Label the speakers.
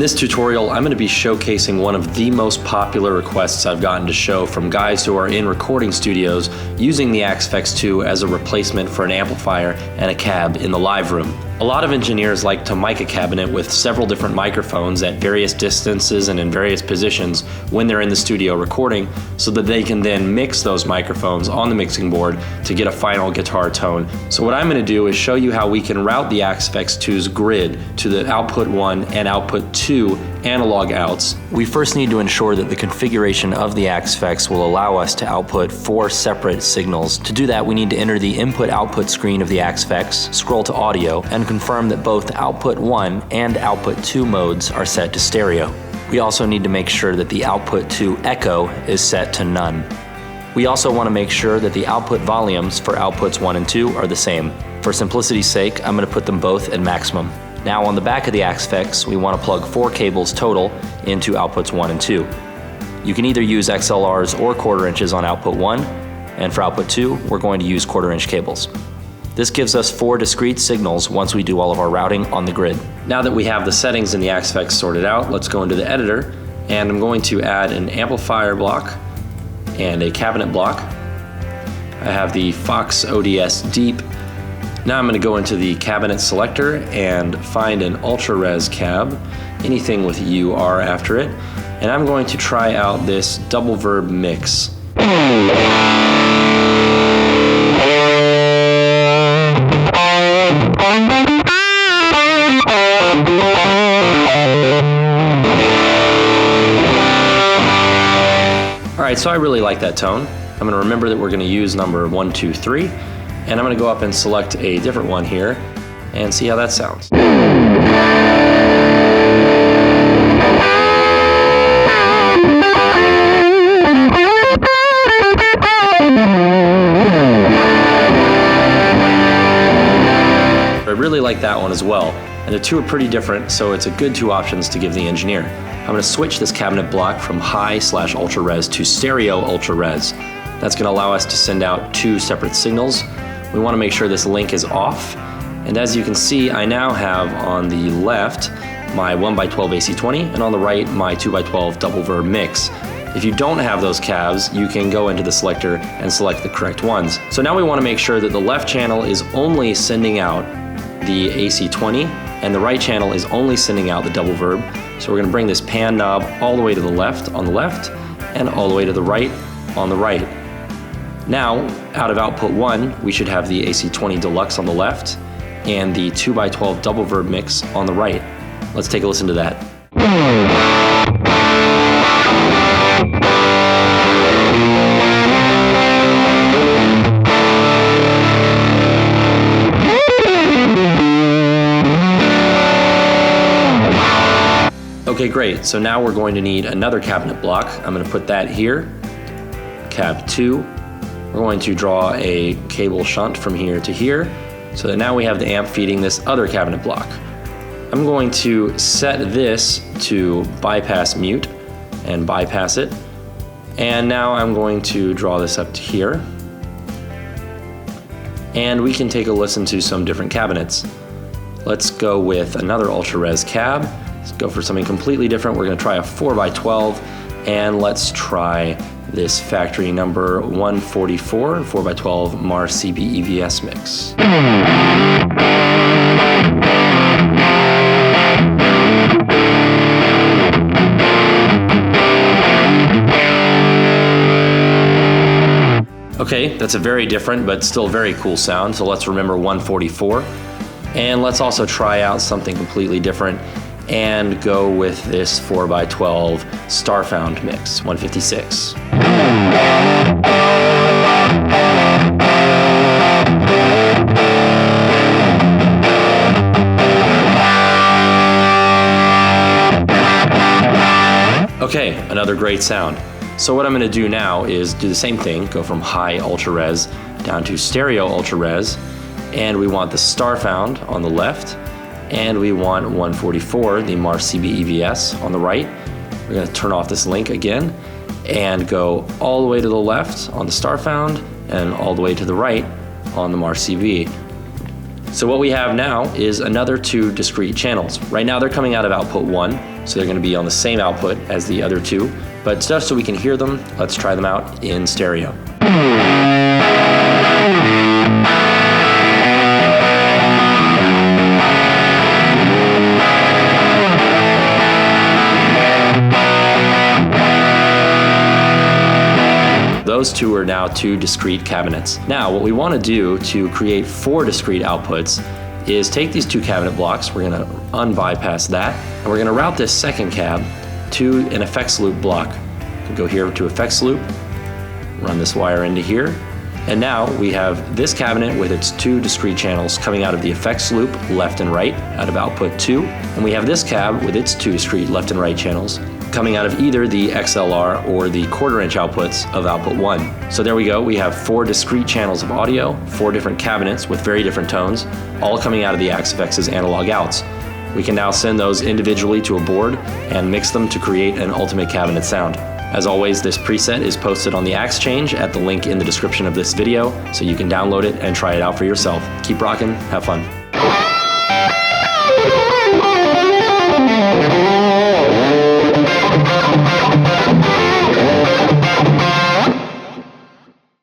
Speaker 1: this tutorial, I'm going to be showcasing one of the most popular requests I've gotten to show from guys who are in recording studios using the Axe-Fx 2 as a replacement for an amplifier and a cab in the live room. A lot of engineers like to mic a cabinet with several different microphones at various distances and in various positions when they're in the studio recording, so that they can then mix those microphones on the mixing board to get a final guitar tone. So what I'm going to do is show you how we can route the Axe-Fx 2's grid to the output 1 and output 2 analog outs. We first need to ensure that the configuration of the Axe-Fx will allow us to output 4 separate signals. To do that, we need to enter the input-output screen of the Axe-Fx, scroll to audio, and confirm that both output 1 and output 2 modes are set to stereo. We also need to make sure that the output 2 echo is set to none. We also want to make sure that the output volumes for outputs 1 and 2 are the same. For simplicity's sake, I'm going to put them both at maximum. Now on the back of the Axe-Fx, we want to plug 4 cables total into outputs 1 and 2. You can either use XLRs or 1/4 inches on output 1, and for output 2, we're going to use 1/4 inch cables. This gives us 4 discrete signals once we do all of our routing on the grid. Now that we have the settings in the Axe-Fx sorted out, let's go into the editor, and I'm going to add an amplifier block and a cabinet block. I have the Fox ODS Deep. Now I'm going to go into the cabinet selector and find an ultra-res cab, anything with UR after it, and I'm going to try out this double verb mix. Alright, so I really like that tone. I'm going to remember that we're going to use number 1, 2, 3. And I'm going to go up and select a different one here and see how that sounds. I really like that one as well. And the two are pretty different, so it's a good 2 options to give the engineer. I'm going to switch this cabinet block from high/ultra-res to stereo ultra-res. That's going to allow us to send out 2 separate signals. We want to make sure this link is off, and as you can see, I now have on the left my 1x12 AC20 and on the right my 2x12 double verb mix. If you don't have those cabs, you can go into the selector and select the correct ones. So now we want to make sure that the left channel is only sending out the AC20 and the right channel is only sending out the double verb. So we're going to bring this pan knob all the way to the left on the left and all the way to the right on the right. Now, out of output 1, we should have the AC20 Deluxe on the left and the 2x12 double verb mix on the right. Let's take a listen to that. Okay, great. So now we're going to need another cabinet block. I'm going to put that here, cab 2. We're going to draw a cable shunt from here to here, so that now we have the amp feeding this other cabinet block. I'm going to set this to bypass mute and bypass it. And now I'm going to draw this up to here. And we can take a listen to some different cabinets. Let's go with another ultra-res cab. Let's go for something completely different. We're going to try a 4x12, and let's try this factory number 144 4x12 MAR CB EVS mix. Okay, that's a very different but still very cool sound, so let's remember 144. And let's also try out something completely different and go with this 4x12 Starfound mix, 156. Okay, another great sound. So what I'm going to do now is do the same thing, go from high ultra-res down to stereo ultra-res, and we want the Starfound on the left, and we want 144, the MAR CB EVS, on the right. We're going to turn off this link again and go all the way to the left on the Starfound and all the way to the right on the MAR CB. So what we have now is another 2 discrete channels. Right now they're coming out of output 1. so they're going to be on the same output as the other two. But just so we can hear them, let's try them out in stereo. Those two are now two discrete cabinets. Now, what we want to do to create 4 discrete outputs is take these 2 cabinet blocks, we're going to unbypass that, and we're going to route this second cab to an effects loop block. Go here to effects loop, run this wire into here, and now we have this cabinet with its 2 discrete channels coming out of the effects loop left and right out of output 2, and we have this cab with its 2 discrete left and right channels coming out of either the XLR or the 1/4 inch outputs of output 1. So there we go, we have 4 discrete channels of audio, 4 different cabinets with very different tones, all coming out of the Axe-FX's analog outs. We can now send those individually to a board and mix them to create an ultimate cabinet sound. As always, this preset is posted on the Axe Change at the link in the description of this video, so you can download it and try it out for yourself. Keep rocking, have fun.